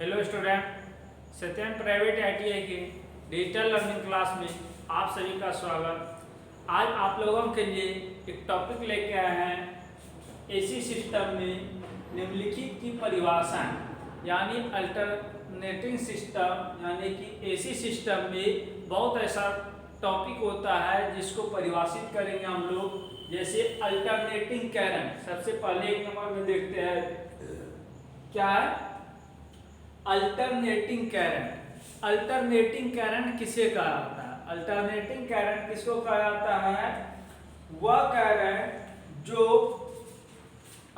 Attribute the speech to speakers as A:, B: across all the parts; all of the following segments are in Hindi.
A: Hello student, Satyan private ITI के डिजिटल लर्निंग क्लास में आप सभी का स्वागत। आज आप लोगों के लिए एक टॉपिक लेके आए हैं। एसी सिस्टम में निम्नलिखित की परिभाषाएं यानी अल्टरनेटिंग सिस्टम यानी कि एसी सिस्टम में बहुत ऐसा टॉपिक होता है जिसको परिभाषित करेंगे हम लोग। जैसे अल्टरनेटिंग करंट, सबसे पहले एक नंबर में देखते हैं क्या है अल्टरनेटिंग करंट। अल्टरनेटिंग करंट किसे कहा जाता है? अल्टरनेटिंग करंट किसको कहा जाता है? वह करंट जो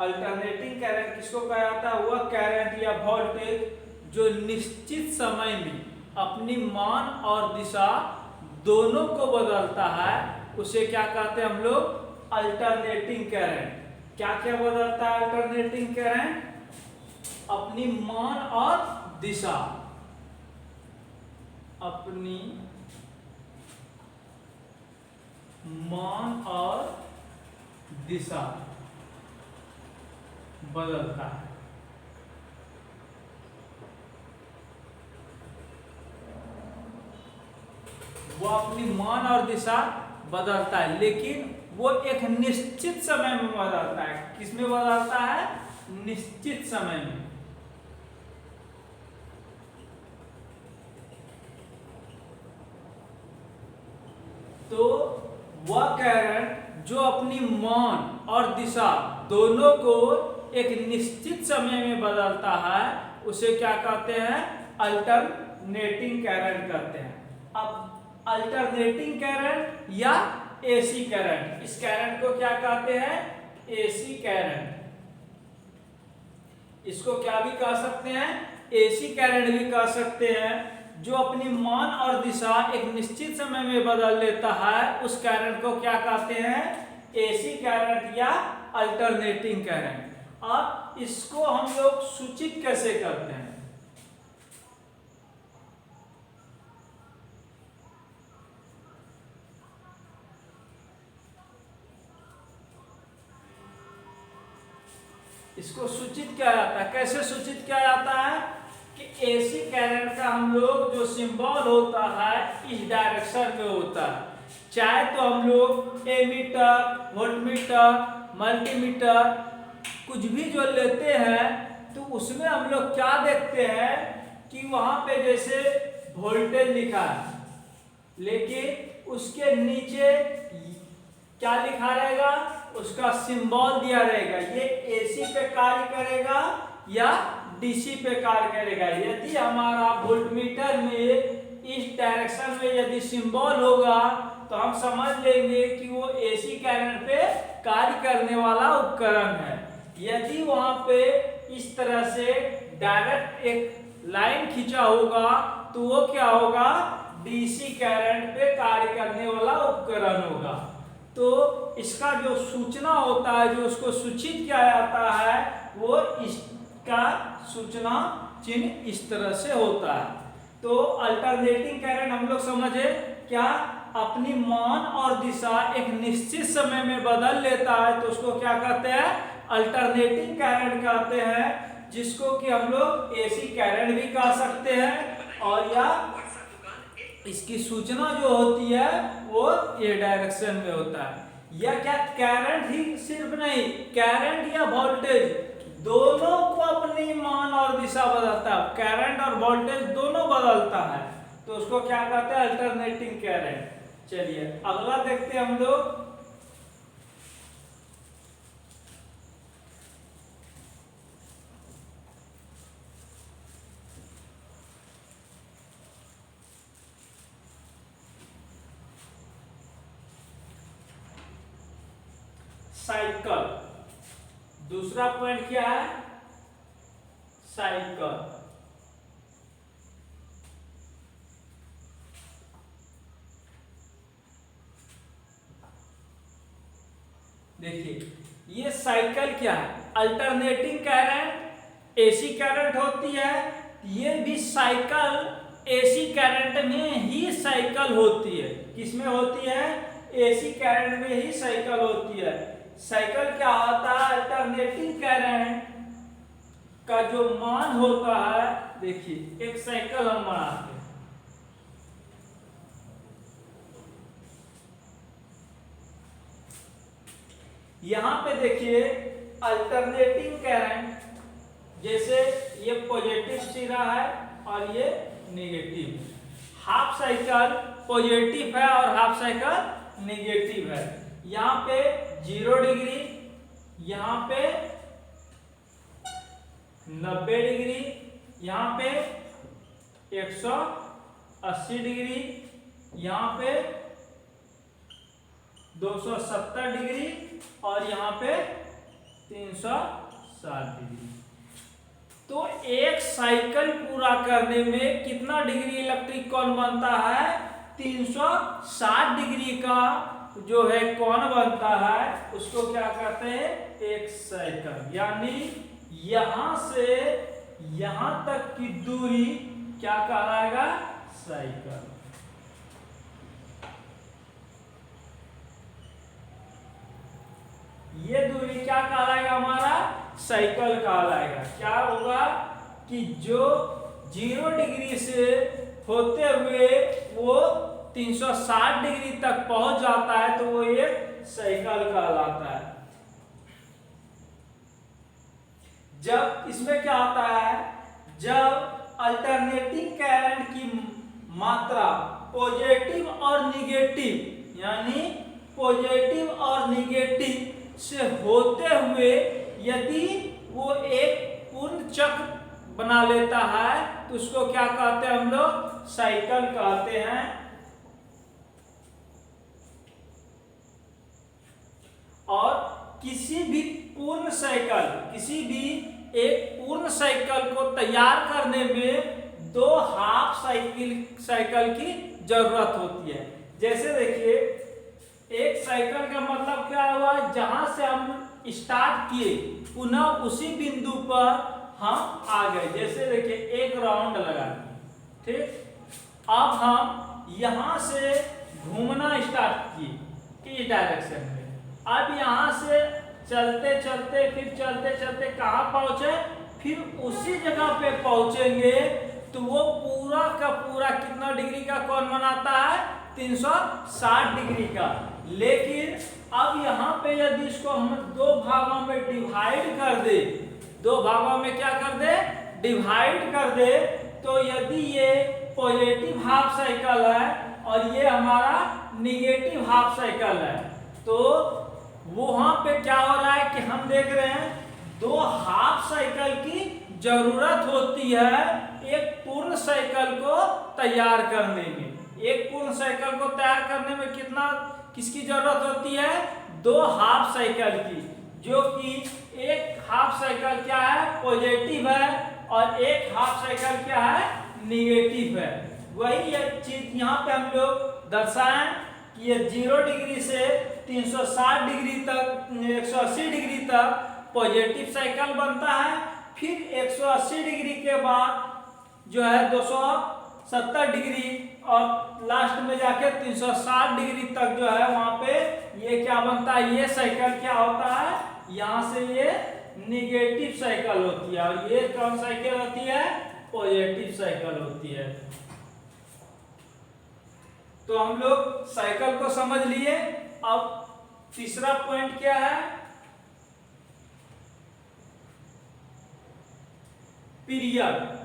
A: अल्टरनेटिंग करंट किसको कहा जाता है? वह करंट या वोल्टेज जो निश्चित समय में अपनी मान और दिशा दोनों को बदलता है, उसे क्या कहते हैं हम लोग? Alternating current. क्या क्या बदलता है अल्टरनेटिंग करंट? अपनी मान और दिशा, अपनी मान और दिशा बदलता है। वो अपनी मान और दिशा बदलता है, लेकिन वो एक निश्चित समय में बदलता है। किसमें बदलता है? निश्चित समय में। तो वह करंट जो अपनी मान और दिशा दोनों को एक निश्चित समय में बदलता है, उसे क्या कहते हैं? अल्टरनेटिंग करंट कहते हैं। अब अल्टरनेटिंग करंट या एसी करंट, इस करंट को क्या कहते हैं? AC current. इसको क्या भी कह सकते हैं? एसी करंट भी कह सकते हैं। जो अपनी मान और दिशा एक निश्चित समय में बदल लेता है, उस करंट को क्या कहते हैं? एसी करंट या अल्टरनेटिंग करंट। अब इसको हम लोग सूचित कैसे करते हैं? इसको सूचित किया जाता है। कैसे सूचित किया जाता है? कि एसी करंट का हम लोग जो सिंबल होता है इस डायरेक्शन में होता है। चाहे तो हम लोग एमीटर, वोल्टमीटर, मल्टीमीटर कुछ भी जो लेते हैं, तो उसमें हम लोग क्या देखते हैं कि वहां पे जैसे वोल्टेज लिखा है, लेकिन उसके नीचे क्या लिखा रहेगा? उसका सिंबल दिया रहेगा। ये एसी पे कार्य करेगा या डीसी पे कार्य करेगा। यदि हमारा वोल्टमीटर में इस डायरेक्शन में यदि सिंबल होगा, तो हम समझ लेंगे कि वो एसी करंट पे कार्य करने वाला उपकरण है। यदि वहां पे इस तरह से डायरेक्ट एक लाइन खींचा होगा, तो वो क्या होगा? डीसी करंट पे कार्य करने वाला उपकरण होगा। तो इसका जो सूचना होता है, जो उसको सूचित किया जाता है, वो इसका सूचना चिन्ह इस तरह से होता है। तो अल्टरनेटिंग करंट हम लोग समझे क्या? अपनी मान और दिशा एक निश्चित समय में बदल लेता है, तो उसको क्या कहते हैं? अल्टरनेटिंग करंट कहते हैं, जिसको कि हम लोग एसी करंट भी कह सकते हैं। और या इसकी सूचना जो होती है वो ये डायरेक्शन में होता है। या क्या करंट ही सिर्फ नहीं, करंट या वोल्टेज दोनों को अपनी मान और दिशा बदलता है। करंट और वोल्टेज दोनों बदलता है, तो उसको क्या कहते हैं? Alternating current. चलिए अगला देखते हैं हम लोग। साइकिल। दूसरा पॉइंट क्या है? साइकिल। देखिए ये साइकिल क्या है? अल्टरनेटिंग करंट एसी करंट होती है। ये भी साइकिल एसी करंट में ही साइकिल होती है। किसमें होती है? एसी करंट में ही साइकिल होती है। साइकिल क्या होता है? अल्टरनेटिंग करंट का जो मान होता है देखिए एक साइकिल हम बनाते हैं। यहां पे देखिए अल्टरनेटिंग करंट, जैसे ये पॉजिटिव सिरा है और ये नेगेटिव। हाफ साइकिल पॉजिटिव है और हाफ साइकिल नेगेटिव है। यहाँ पे 0 डिग्री, यहाँ पे 90 डिग्री, यहाँ पे 180 डिग्री, यहाँ पे 270 डिग्री और यहाँ पे 360 डिग्री। तो एक साइकिल पूरा करने में कितना डिग्री इलेक्ट्रिक कौन बनता है? 360 डिग्री का जो है कौन बनता है, उसको क्या कहते हैं? एक साइकिल। यानी यहां से यहां तक की दूरी क्या कहलाएगा? साइकिल। ये दूरी क्या कहलाएगा? हमारा साइकिल कहलाएगा। क्या होगा कि जो 0 डिग्री से होते हुए वो 360 डिग्री तक पहुंच जाता है तो वो एक साइकिल कहलाता है। जब इसमें क्या होता है, जब अल्टरनेटिंग करंट की मात्रा पॉजिटिव और निगेटिव, यानी पॉजिटिव और निगेटिव से होते हुए यदि वो एक पूर्ण चक्र बना लेता है तो उसको क्या कहते हैं हम लोग? साइकिल कहते हैं। और किसी भी पूर्ण साइकिल, किसी भी एक पूर्ण साइकिल को तैयार करने में 2 हाफ साइकिल की जरूरत होती है। जैसे देखिए एक साइकिल का मतलब क्या हुआ? जहां से हम स्टार्ट किए पुनः उसी बिंदु पर हम आ गए। जैसे देखिए एक राउंड लगा दिए, ठीक। अब हम यहां से घूमना स्टार्ट किए इस डायरेक्शन में। अब यहां से चलते चलते फिर चलते चलते कहां पहुंचे? फिर उसी जगह पे पहुंचेंगे तो वो पूरा का पूरा कितना डिग्री का कोण बनाता है? 360 डिग्री का। लेकिन अब यहाँ पे यदि इसको हम 2 भागों में डिवाइड कर दे, 2 भागों में क्या कर दे? डिवाइड कर दे, तो यदि ये पॉजिटिव हाफ साइकिल है और ये हमारा निगेटिव हाफ साइकिल है, तो वहां पे क्या हो रहा है कि हम देख रहे हैं 2 हाफ साइकिल की जरूरत होती है एक पूर्ण साइकिल को तैयार करने में। एक पूर्ण साइकिल को तैयार करने में किसकी जरूरत होती है? 2 हाफ साइकिल की, जो कि एक हाफ साइकिल क्या है? पॉजिटिव है और एक हाफ साइकिल क्या है? निगेटिव है। वही चीज यहाँ पे हम लोग दर्शाएं कि ये 0 डिग्री से 360 डिग्री तक, 180 डिग्री तक पॉजिटिव साइकिल बनता है। फिर 180 डिग्री के बाद जो है 270 डिग्री और लास्ट में जाके 360 डिग्री तक जो है वहां पे ये क्या बनता है? ये साइकिल क्या होता है? यहां से ये निगेटिव साइकिल होती है और ये कौन साइकिल होती है? पॉजिटिव साइकिल होती है। तो हम लोग साइकिल को समझ लिए। अब तीसरा पॉइंट क्या है? पीरियड।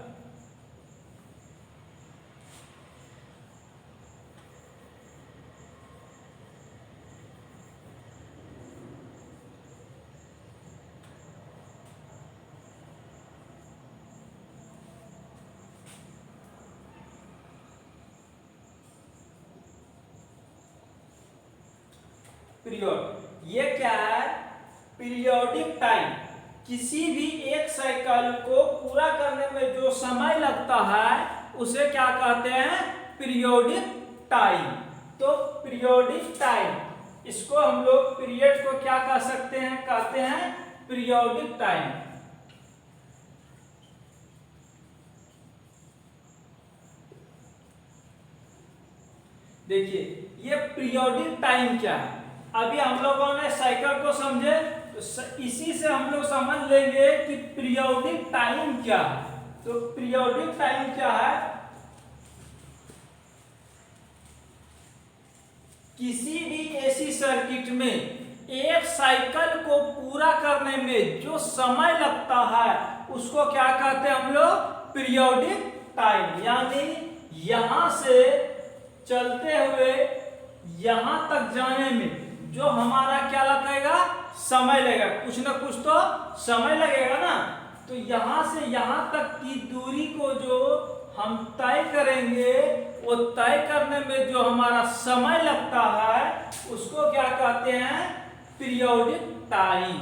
A: पीरियड ये क्या है? Periodic time. किसी भी एक साइकिल को पूरा करने में जो समय लगता है उसे क्या कहते हैं? Periodic time. तो पीरियोडिक टाइम, इसको हम लोग पीरियड को क्या कह सकते हैं? कहते हैं पीरियोडिक टाइम। देखिए ये पीरियोडिक टाइम क्या है? अभी हम लोगों ने साइकिल को समझे तो इसी से हम लोग समझ लेंगे कि पीरियोडिक टाइम क्या है। तो पीरियोडिक टाइम क्या है, किसी भी एसी सर्किट में एक साइकिल को पूरा करने में जो समय लगता है उसको क्या कहते हैं हम लोग, पीरियोडिक टाइम। यानी यहां से चलते हुए यहां तक जाने में जो हमारा क्या लगेगा, समय लगेगा, कुछ ना कुछ तो समय लगेगा ना। तो यहां से यहां तक की दूरी को जो हम तय करेंगे, वो तय करने में जो हमारा समय लगता है उसको क्या कहते हैं, पीरियोडिक टाइम।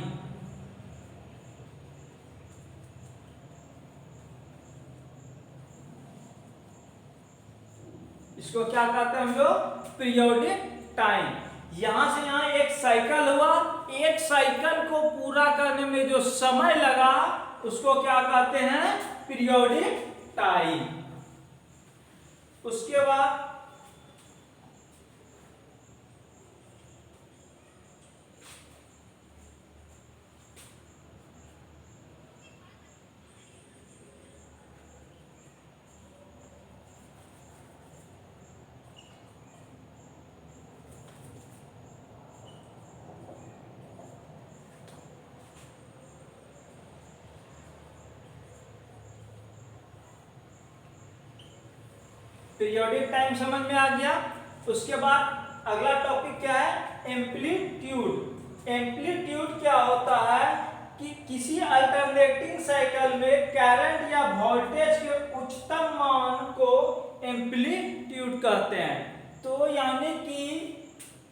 A: इसको क्या कहते हैं हम लोग, पीरियोडिक टाइम। यहां से यहां एक साइकिल हुआ, एक साइकिल को पूरा करने में जो समय लगा उसको क्या कहते हैं, पीरियोडिक टाइम। उसके बाद पीरियोडिक टाइम समझ में आ गया। उसके बाद अगला टॉपिक क्या है, एम्पलीट्यूड। एम्पलीट्यूड क्या होता है कि किसी अल्टरनेटिंग साइकिल में करंट या वोल्टेज के उच्चतम मान को एम्पलीट्यूड कहते हैं। तो यानी कि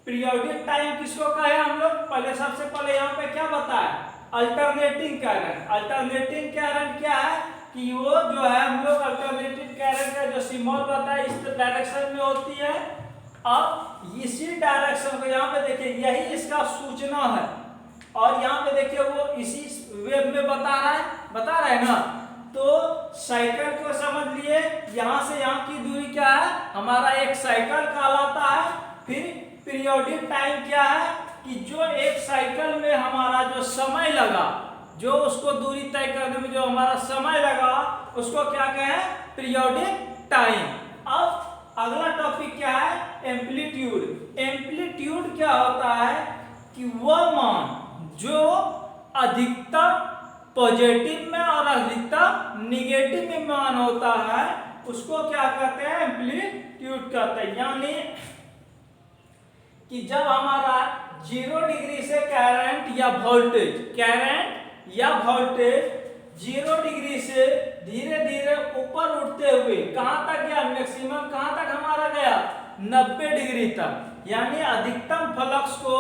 A: पीरियोडिक टाइम किसको कहे हम लोग, पहले सबसे पहले यहाँ पे क्या बताया, अल्टरनेटिंग करंट। अल्टरनेटिंग करंट क्या है कि वो जो है हम लोग अल्टरनेटिंग करंट का जो सिंबल बताया इस डायरेक्शन में होती है। अब इसी डायरेक्शन को यहाँ पे देखिए, यही इसका सूचना है, और यहाँ पे देखिए वो इसी वेव में बता रहा है ना। तो साइकिल को समझ लिए, यहाँ से यहाँ की दूरी क्या है, हमारा एक साइकिल कहलाता है। फिर पीरियोडिक टाइम क्या है कि जो एक साइकिल में हमारा जो समय लगा, जो उसको दूरी तय करने में जो हमारा समय लगा उसको क्या कहें, पीरियोडिक टाइम। अब अगला टॉपिक क्या है, एम्पलीट्यूड। एम्पलीट्यूड क्या होता है कि वह मान जो अधिकतम पॉजिटिव में और अधिकतम निगेटिव में मान होता है उसको क्या कहते हैं, एम्पलीट्यूड कहते हैं। यानी कि जब हमारा 0 डिग्री से करंट या वोल्टेज 0 डिग्री से धीरे धीरे ऊपर उठते हुए कहां तक गया, मैक्सिमम कहां तक हमारा गया, 90 डिग्री तक। यानी अधिकतम फ्लक्स को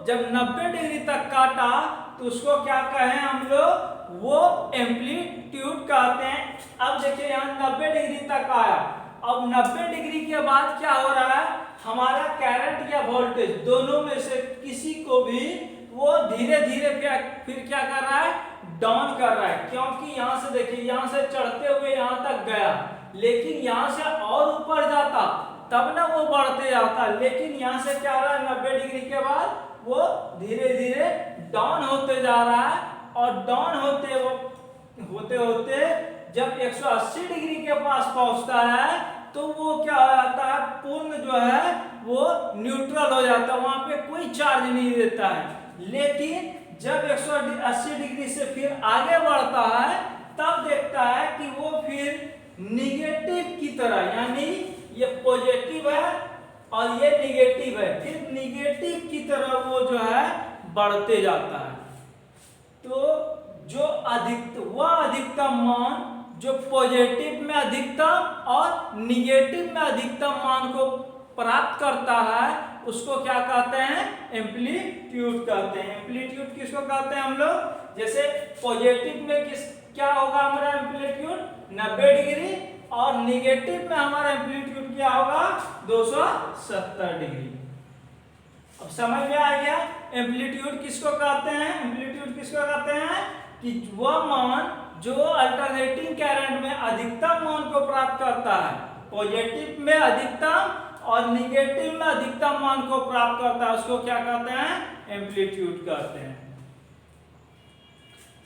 A: जब 90 डिग्री तक काटा तो उसको क्या कहें हम लोग, वो एम्पलीट्यूड कहते हैं। अब देखिए यहाँ 90 डिग्री तक आया, अब 90 डिग्री के बाद क्या हो रहा है, हमारा करंट या वोल्टेज दोनों में से किसी को भी वो धीरे धीरे फिर क्या कर रहा है, डाउन कर रहा है। क्योंकि यहाँ से देखिए, यहाँ से चढ़ते हुए यहाँ तक गया, लेकिन यहाँ से और ऊपर जाता तब ना वो बढ़ते जाता, लेकिन यहाँ से क्या रहा है, 90 डिग्री के बाद वो धीरे धीरे डाउन होते जा रहा है। और डाउन होते होते जब 180 डिग्री के पास पहुंचता है तो वो क्या हो जाता है, पूर्ण जो है वो न्यूट्रल हो जाता है, वहां पे कोई चार्ज नहीं देता है। लेकिन जब 180 डिग्री से फिर आगे बढ़ता है तब देखता है कि वो फिर निगेटिव की तरह, यानी ये पॉजिटिव है और ये निगेटिव है, फिर निगेटिव की तरह वो जो है बढ़ते जाता है। तो जो अधिकतम मान जो पॉजिटिव में अधिकतम और निगेटिव में अधिकतम मान को प्राप्त करता है उसको क्या कहते हैं, एम्पलीट्यूड कहते हैं। एम्पलीट्यूड किसको कहते हैं हम लोग, जैसे पॉजिटिव में क्या होगा हमारा एम्पलीट्यूड 90 डिग्री, और निगेटिव में हमारा एम्पलीट्यूड क्या होगा 270 डिग्री। अब समझ में आ गया एम्पलीट्यूड किसको कहते हैं। एम्पलीट्यूड किसको कहते हैं कि वह मान जो अल्टरनेटिंग करंट में अधिकतम मान को प्राप्त करता है, पॉजिटिव में अधिकतम और निगेटिव में अधिकतम मान को प्राप्त करता है, उसको क्या कहते हैं, एम्पलीट्यूड कहते हैं।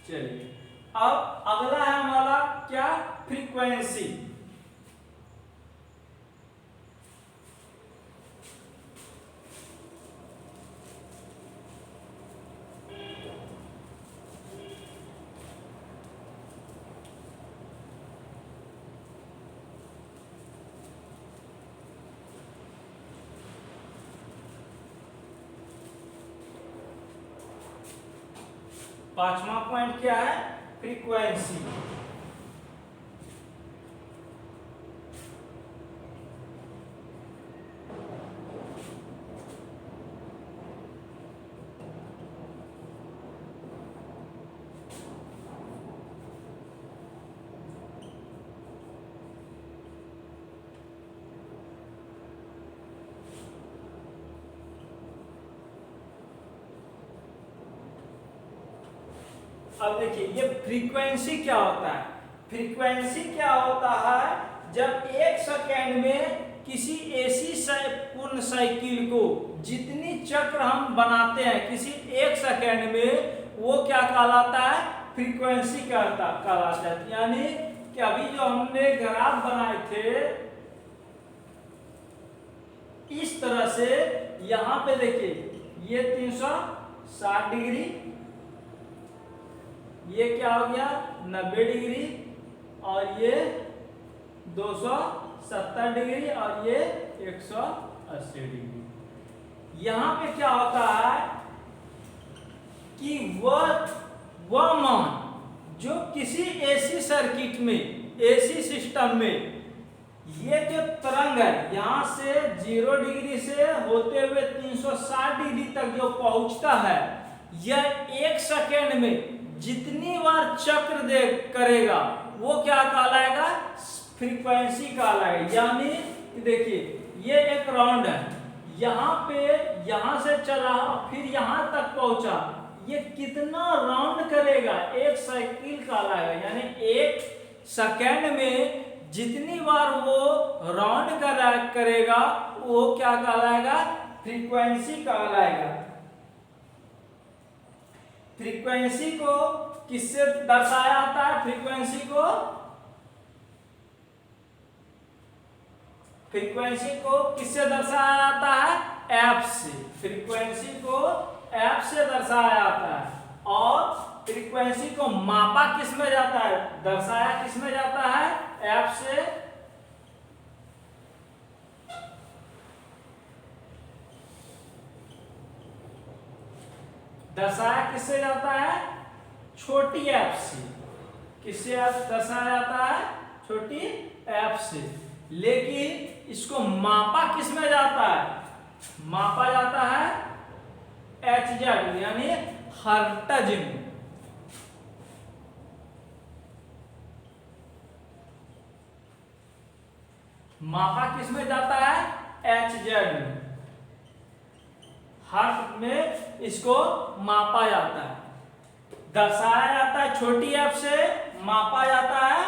A: चलिए अब अगला है हमारा क्या, फ्रीक्वेंसी। पांचवा पॉइंट क्या है? फ्रीक्वेंसी। अब देखिए ये फ्रीक्वेंसी क्या होता है। फ्रीक्वेंसी क्या होता है? जब एक सेकेंड में किसी ऐसी पूर्ण साइकिल को जितनी चक्र हम बनाते हैं किसी एक सेकेंड में, वो क्या कहलाता है? फ्रीक्वेंसी कहलाता है। यानी कि अभी जो हमने ग्राफ बनाए थे इस तरह से, यहां पे देखिए ये 360 डिग्री, ये क्या हो गया 90 डिग्री, और ये 270 डिग्री, और ये 180 डिग्री। यहां पे क्या होता है कि वह मान जो किसी एसी सर्किट में, एसी सिस्टम में ये जो तरंग है यहां से 0 डिग्री से होते हुए 360 डिग्री तक जो पहुंचता है, यह एक सेकेंड में जितनी बार चक्र करेगा वो क्या कहलाएगा? फ्रीक्वेंसी कहलाएगा। यानी देखिए ये एक राउंड है, यहाँ पे यहां से चला फिर यहां तक पहुंचा, ये कितना राउंड करेगा? एक साइकिल कहलाएगा। यानी एक सेकेंड में जितनी बार वो राउंड करेगा वो क्या कहलाएगा? फ्रीक्वेंसी कहलाएगा। फ्रीक्वेंसी को किससे दर्शाया जाता है? फ्रीक्वेंसी को किससे दर्शाया जाता है? एफ से। फ्रीक्वेंसी को एफ से दर्शाया जाता है। और फ्रीक्वेंसी को मापा किस में जाता है? दर्शाया किस में जाता है? एफ से। दर्शाया किससे जाता है? छोटी एफ से। किससे दर्शाया जाता है? छोटी एफ से। लेकिन इसको मापा किस में जाता है? मापा जाता है HZ यानी हर्ट्ज में। मापा किस में जाता है? HZ में, हर्ट्ज में इसको मापा जाता है। दर्शाया जाता है छोटी एफ से, मापा जाता है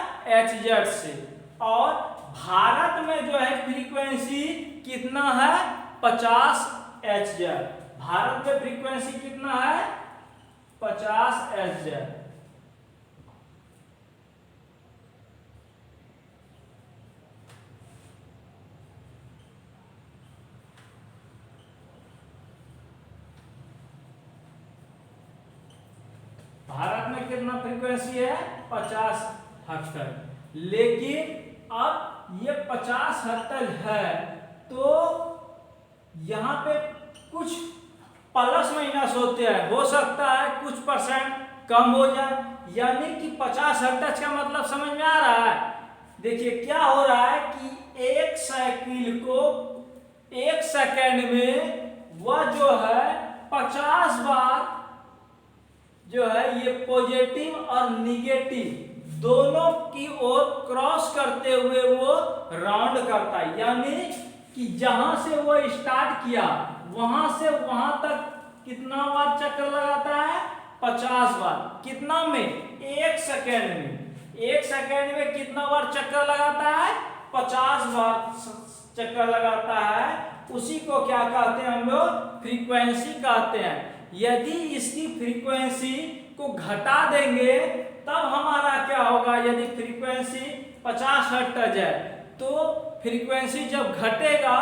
A: HZ से। और भारत में जो है फ्रीक्वेंसी कितना है? 50 HZ। भारत में फ्रीक्वेंसी कितना है? 50 HZ। भारत में कितना फ्रीक्वेंसी है? 50 हर्ट्ज। लेकिन अब ये 50 हर्ट्ज है तो यहाँ पे कुछ प्लस माइनस होते हैं, हो सकता है कुछ परसेंट कम हो जाए। यानी कि 50 हर्ट्ज का मतलब समझ में आ रहा है? देखिए क्या हो रहा है कि एक साइकिल को एक सेकेंड में वह जो है 50 बार जो है ये पॉजिटिव और निगेटिव दोनों की ओर क्रॉस करते हुए वो राउंड करता है। यानी कि जहां से वो स्टार्ट किया वहां से वहां तक कितना बार चक्कर लगाता है? 50 बार। कितना में? एक सेकेंड में। एक सेकेंड में कितना बार चक्कर लगाता है? 50 बार चक्कर लगाता है। उसी को क्या कहते हैं हम लोग? फ्रीक्वेंसी कहते हैं। यदि इसकी फ्रीक्वेंसी को घटा देंगे तब हमारा क्या होगा? यदि फ्रीक्वेंसी 50 हर्ट्ज है, तो फ्रीक्वेंसी जब घटेगा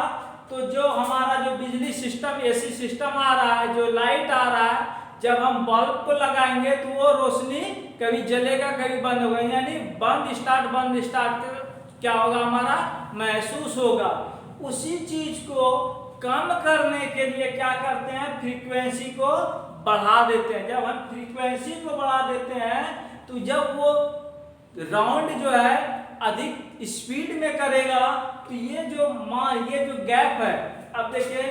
A: तो जो हमारा जो बिजली सिस्टम एसी सिस्टम आ रहा है, जो लाइट आ रहा है, जब हम बल्ब को लगाएंगे तो वो रोशनी कभी जलेगा कभी बंद होगा, यानी बंद स्टार्ट क्या होगा हमारा महसूस होगा। उसी चीज को कम करने के लिए क्या करते हैं, फ्रीक्वेंसी को बढ़ा देते हैं। जब हम फ्रीक्वेंसी को बढ़ा देते हैं तो जब वो राउंड जो है अधिक स्पीड में करेगा तो ये जो गैप है, अब देखिए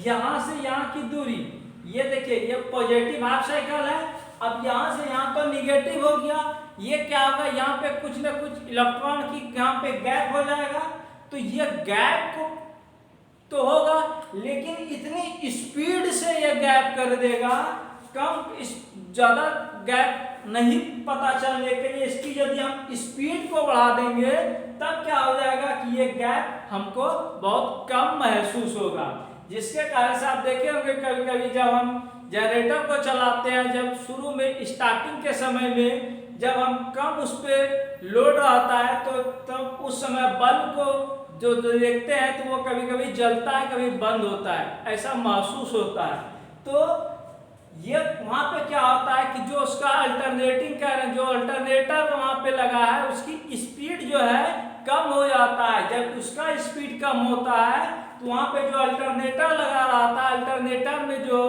A: यहाँ से यहाँ की दूरी, ये देखिए ये पॉजिटिव हाफ साइकिल है, अब यहाँ से यहाँ तो निगेटिव हो गया, ये क्या होगा, यहाँ पे कुछ ना कुछ इलेक्ट्रॉन की यहाँ पे गैप हो जाएगा, तो ये गैप को तो होगा, लेकिन इतनी स्पीड से ये गैप कर देगा, कम ज्यादा गैप नहीं पता चलने के लिए इसकी यदि हम स्पीड को बढ़ा देंगे तब क्या हो जाएगा कि ये गैप हमको बहुत कम महसूस होगा। जिसके कारण से आप देखे होंगे कभी कभी जब हम जनरेटर को चलाते हैं, जब शुरू में स्टार्टिंग के समय में जब हम कम उस पर लोड रहता है तो तब उस समय बल्ब को जो देखते हैं तो वो कभी कभी जलता है कभी बंद होता है, ऐसा महसूस होता है। तो ये वहां पे क्या होता है कि जो उसका अल्टरनेटिंग करंट, जो अल्टरनेटर वहां पे लगा है उसकी स्पीड जो है कम हो जाता है। जब उसका स्पीड कम होता है तो वहां पे जो अल्टरनेटर लगा रहा था, अल्टरनेटर में जो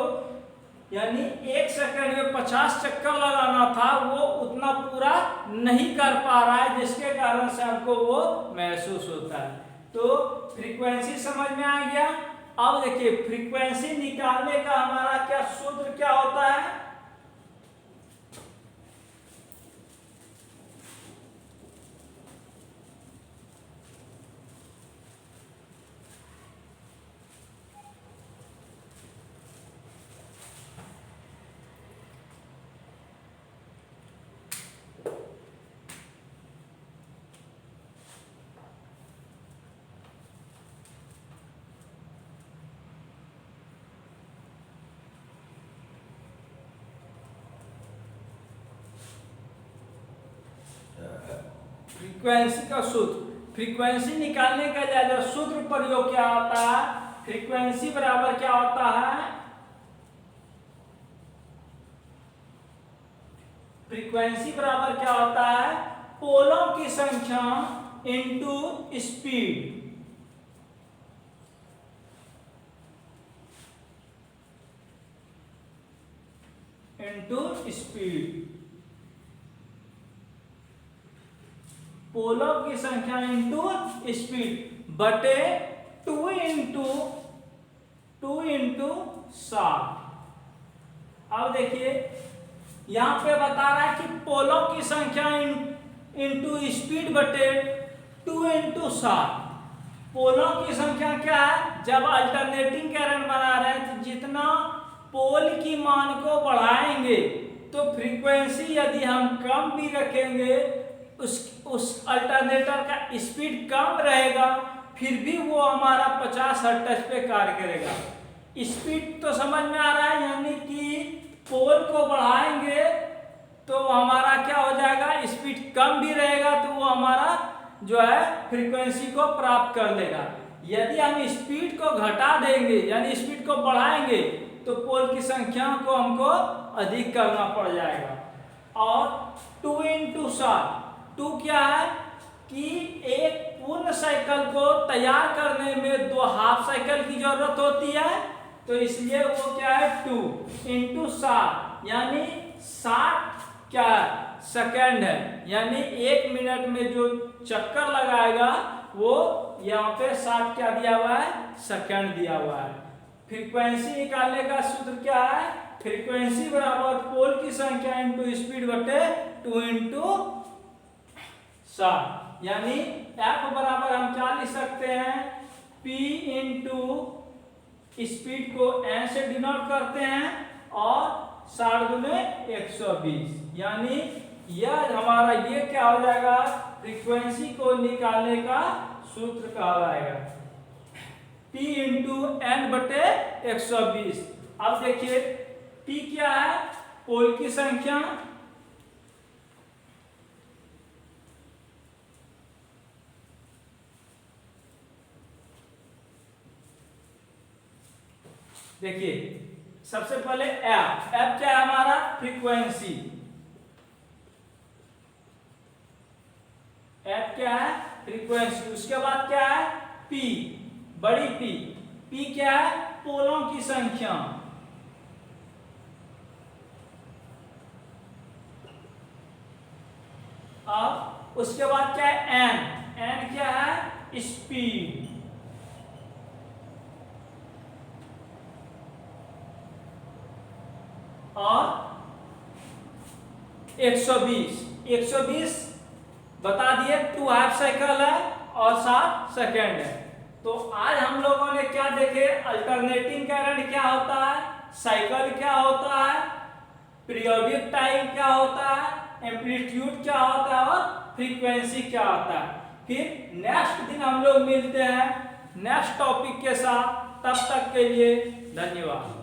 A: यानी 1 सेकंड में 50 चक्कर लगाना था वो उतना पूरा नहीं कर पा रहा है, जिसके कारण से हमको वो महसूस होता है। तो फ्रीक्वेंसी समझ में आ गया। अब देखिए फ्रीक्वेंसी निकालने का हमारा क्या सूत्र क्या होता है, फ्रीक्वेंसी का सूत्र, फ्रीक्वेंसी निकालने का ज्यादा सूत्र प्रयोग क्या होता है, फ्रीक्वेंसी बराबर क्या होता है, फ्रीक्वेंसी बराबर क्या होता है, पोलों की संख्या इनटू स्पीड, पोलों की संख्या इंटू स्पीड बटे 2 इंटू 60। अब देखिए यहां पे बता रहा है कि पोलों की संख्या इंटू स्पीड बटे 2 इंटू 60। पोलों की संख्या क्या है, जब अल्टरनेटिंग करंट बना रहे हैं तो जितना पोल की मान को बढ़ाएंगे तो फ्रीक्वेंसी यदि हम कम भी रखेंगे उस अल्टरनेटर का स्पीड कम रहेगा, फिर भी वो हमारा 50 हर्ट्ज पे कार्य करेगा। स्पीड तो समझ में आ रहा है, यानी कि पोल को बढ़ाएंगे तो हमारा क्या हो जाएगा, स्पीड कम भी रहेगा तो वो हमारा जो है फ्रीक्वेंसी को प्राप्त कर लेगा। यदि हम स्पीड को घटा देंगे यानी स्पीड को बढ़ाएंगे तो पोल की संख्या को हमको अधिक करना पड़ जाएगा। और 2 इंटू 60, 2 क्या है कि एक पूर्ण साइकिल को तैयार करने में 2 हाफ साइकिल की जरूरत होती है, तो इसलिए वो क्या है 2 इंटू 60 यानी 60 क्या है सेकेंड है, यानी 1 मिनट में जो चक्कर लगाएगा वो यहाँ पे 60 क्या दिया हुआ है, सेकेंड दिया हुआ है। फ्रीक्वेंसी निकालने का सूत्र क्या है, फ्रीक्वेंसी बराबर पोल की संख्या इंटू स्पीड बटे 2 इंटू 60, यानी F बराबर हम क्या लिख सकते हैं, P इंटू स्पीड को N से डिनोट करते हैं और 60 दूने 120, यानी यह हमारा ये क्या हो जाएगा, फ्रीक्वेंसी को निकालने का सूत्र कहा जाएगा P इंटू N बटे 120। अब देखिए P क्या है, पोल की संख्या देखिए सबसे पहले एफ, एफ क्या है हमारा फ्रीक्वेंसी, एफ क्या है फ्रीक्वेंसी। उसके बाद क्या है पी, बड़ी पी, पी क्या है पोलों की संख्या, अब उसके बाद क्या है एन, एन क्या है स्पीड, और 120, 120 बता दिए 2 हाफ साइकिल है और 60 सेकेंड है। तो आज हम लोगों ने क्या देखे, अल्टरनेटिंग करंट क्या होता है, साइकिल क्या होता है, पीरियोडिक टाइम क्या होता है, एम्पलीट्यूड क्या होता है और फ्रीक्वेंसी क्या होता है। फिर नेक्स्ट दिन हम लोग मिलते हैं नेक्स्ट टॉपिक के साथ, तब तक के लिए धन्यवाद।